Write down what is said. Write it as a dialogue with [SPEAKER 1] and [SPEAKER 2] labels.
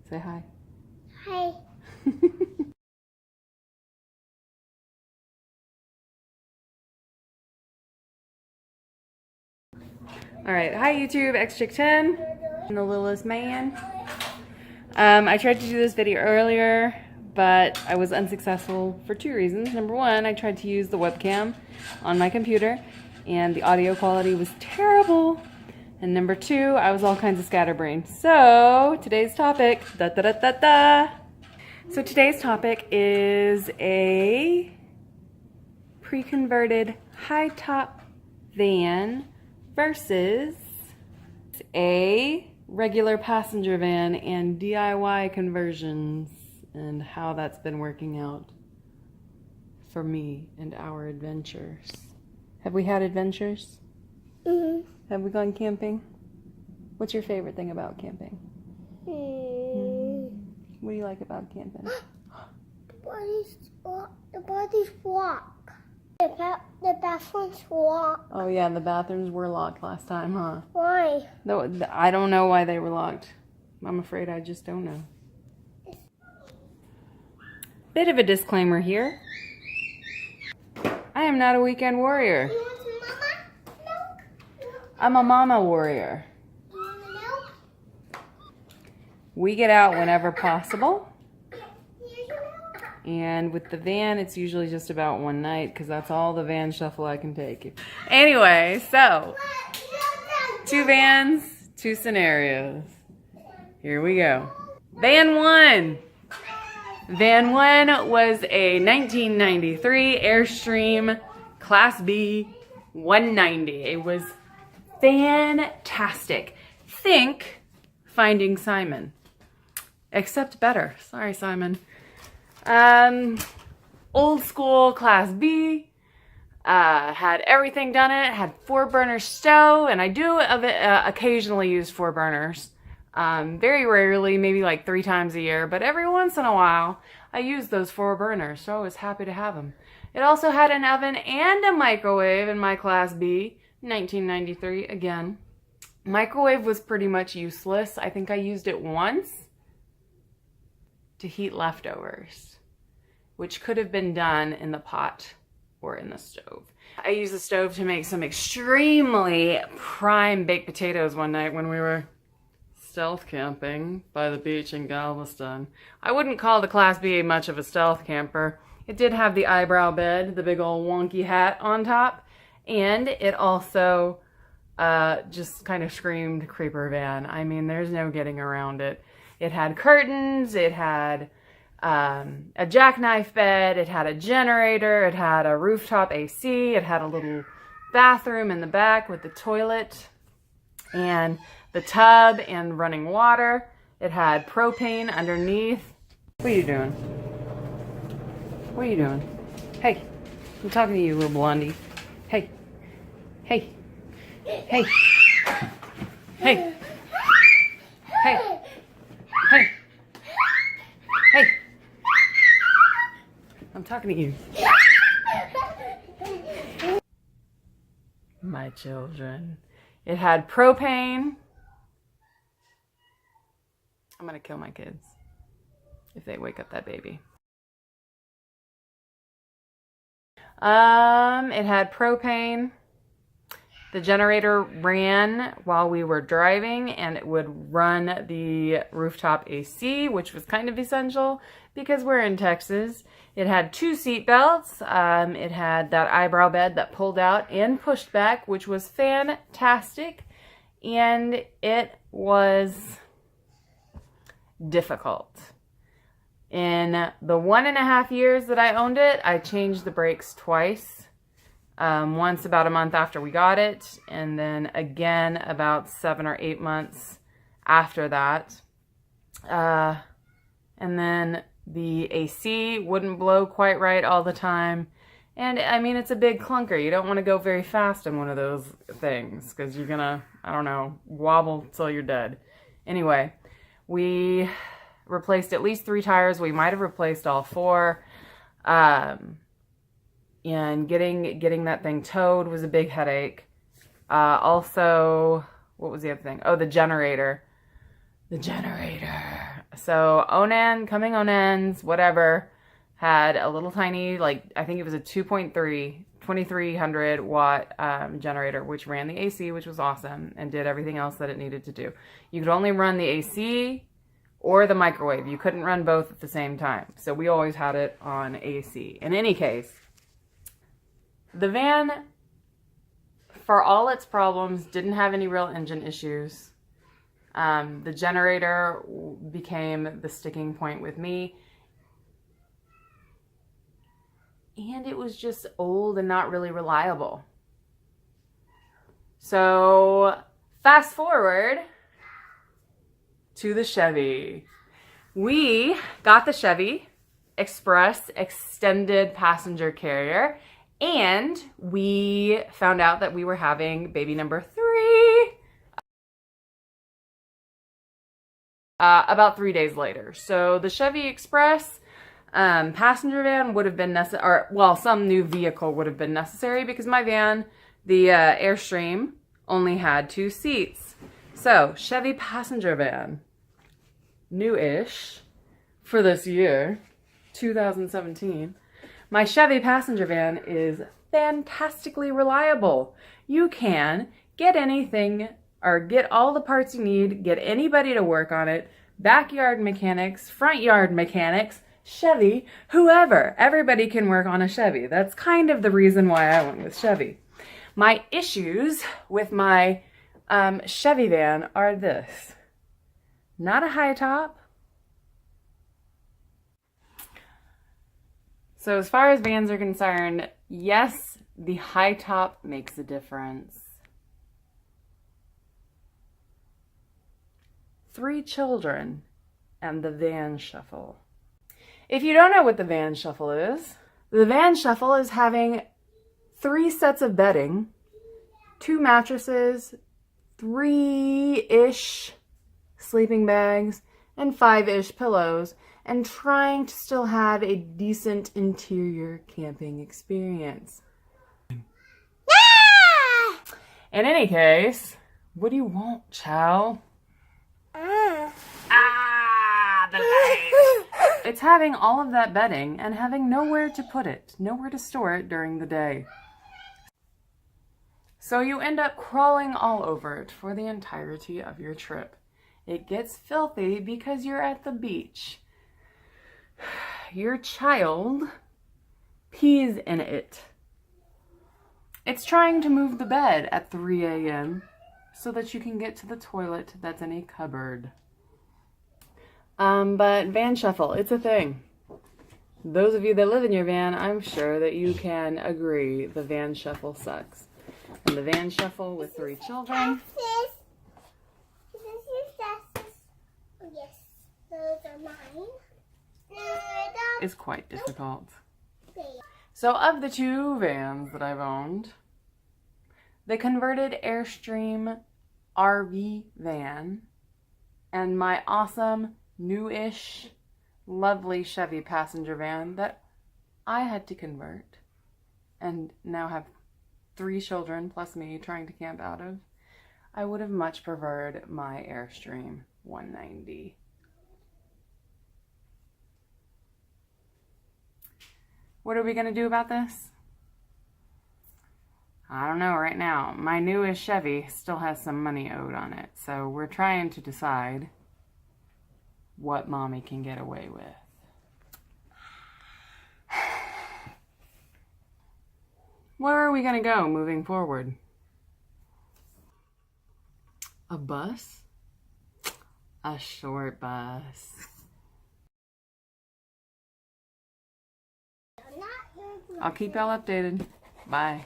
[SPEAKER 1] Say hi.
[SPEAKER 2] Hi.
[SPEAKER 1] All right, hi YouTube, XChick10, and the littlest man. I tried to do this video earlier, but I was unsuccessful for two reasons. Number one, I tried to use the webcam on my computer, and the audio quality was terrible. And number two, I was all kinds of scatterbrained. So today's topic, So today's topic is a pre-converted high-top van versus a regular passenger van and DIY conversions, and how that's been working out for me and our adventures. Have we had adventures?
[SPEAKER 2] Mm-hmm.
[SPEAKER 1] Have we gone camping? What's your favorite thing about camping? What do you like about camping?
[SPEAKER 2] The bodies walk. The bathrooms walk.
[SPEAKER 1] Oh yeah, the bathrooms were locked last time, huh?
[SPEAKER 2] Why?
[SPEAKER 1] No, I don't know why they were locked. I'm afraid I just don't know. Bit of a disclaimer here. I am not a weekend warrior.
[SPEAKER 2] You want some mama milk?
[SPEAKER 1] I'm a mama warrior.
[SPEAKER 2] You want the milk?
[SPEAKER 1] We get out whenever possible.
[SPEAKER 2] Here's your milk.
[SPEAKER 1] And with the van, it's usually just about one night because that's all the van shuffle I can take. Anyway, so two vans, two scenarios. Here we go. Van one. Van one was a 1993 Airstream Class B 190. It was fantastic. Think Finding Simon. Except better. Sorry, Simon. Old school Class B, had everything done in it, had 4-burner stove, and I do occasionally use 4 burners. Very rarely, maybe like 3 times a year, but every once in a while, I use those 4 burners, so I was happy to have them. It also had an oven and a microwave in my Class B, 1993, again. Microwave was pretty much useless. I think I used it once to heat leftovers, which could have been done in the pot or in the stove. I used the stove to make some extremely prime baked potatoes one night when we were stealth camping by the beach in Galveston. I wouldn't call the Class B much of a stealth camper. It did have the eyebrow bed, the big old wonky hat on top, and it also just kind of screamed creeper van. I mean, there's no getting around it. It had curtains, it had a jackknife bed, it had a generator, it had a rooftop AC, it had a little bathroom in the back with the toilet and the tub and running water. It had propane underneath. What are you doing? What are you doing? Hey, I'm talking to you, little blondie. Hey, hey, hey, hey, hey. Hey! Hey! I'm talking to you. My children. It had propane. I'm gonna kill my kids if they wake up that baby. It had propane. The generator ran while we were driving, and it would run the rooftop AC, which was kind of essential because we're in Texas. It had 2 seat belts. It had that eyebrow bed that pulled out and pushed back, which was fantastic. And it was difficult. In the 1.5 years that I owned it, I changed the brakes twice. Once about a month after we got it, and then again about 7 or 8 months after that. And then the AC wouldn't blow quite right all the time. And I mean, it's a big clunker. You don't want to go very fast in one of those things because you're gonna, I don't know, wobble till you're dead. Anyway, we replaced at least 3 tires. We might have replaced all 4. And getting that thing towed was a big headache. Also, what was the other thing? Oh, the generator. the generator. So Onan, coming Onans, whatever, had a little tiny, like, I think it was a 2300 watt generator, which ran the AC, which was awesome, and did everything else that it needed to do. You could only run the AC or the microwave. You couldn't run both at the same time. So we always had it on AC. In any case, the van, for all its problems, didn't have any real engine issues. The generator became the sticking point with me. And it was just old and not really reliable. So fast forward to the Chevy. We got the Chevy Express extended passenger carrier, and we found out that we were having baby number 3 about 3 days later. So the Chevy Express passenger van would have been necessary, or well, some new vehicle would have been necessary, because my van, the Airstream, only had 2 seats. So Chevy passenger van, new-ish for this year, 2017. My Chevy passenger van is fantastically reliable. You can get anything, or get all the parts you need, get anybody to work on it, backyard mechanics, front yard mechanics, Chevy, whoever. Everybody can work on a Chevy. That's kind of the reason why I went with Chevy. My issues with my Chevy van are this. Not a high top. So as far as vans are concerned, yes, the high top makes a difference. 3 children and the van shuffle. If you don't know what the van shuffle is, the van shuffle is having 3 sets of bedding, 2 mattresses, 3-ish sleeping bags, and 5-ish pillows, and trying to still have a decent interior camping experience. In any case, what do you want, Chow? The light. It's having all of that bedding and having nowhere to put it, nowhere to store it during the day. So you end up crawling all over it for the entirety of your trip. It gets filthy because you're at the beach. Your child pees in it. It's trying to move the bed at 3 a.m. so that you can get to the toilet that's in a cupboard. But van shuffle, it's a thing. Those of you that live in your van, I'm sure that you can agree the van shuffle sucks. And the van shuffle with 3 children.
[SPEAKER 2] Yes, those are mine.
[SPEAKER 1] Is quite difficult. So of the 2 vans that I've owned, the converted Airstream RV van and my awesome new-ish lovely Chevy passenger van that I had to convert and now have 3 children plus me trying to camp out of, I would have much preferred my Airstream 190. What are we going to do about this? I don't know right now. My newest Chevy still has some money owed on it, so we're trying to decide what mommy can get away with. Where are we going to go moving forward? A bus? A short bus. I'll keep y'all updated. Bye.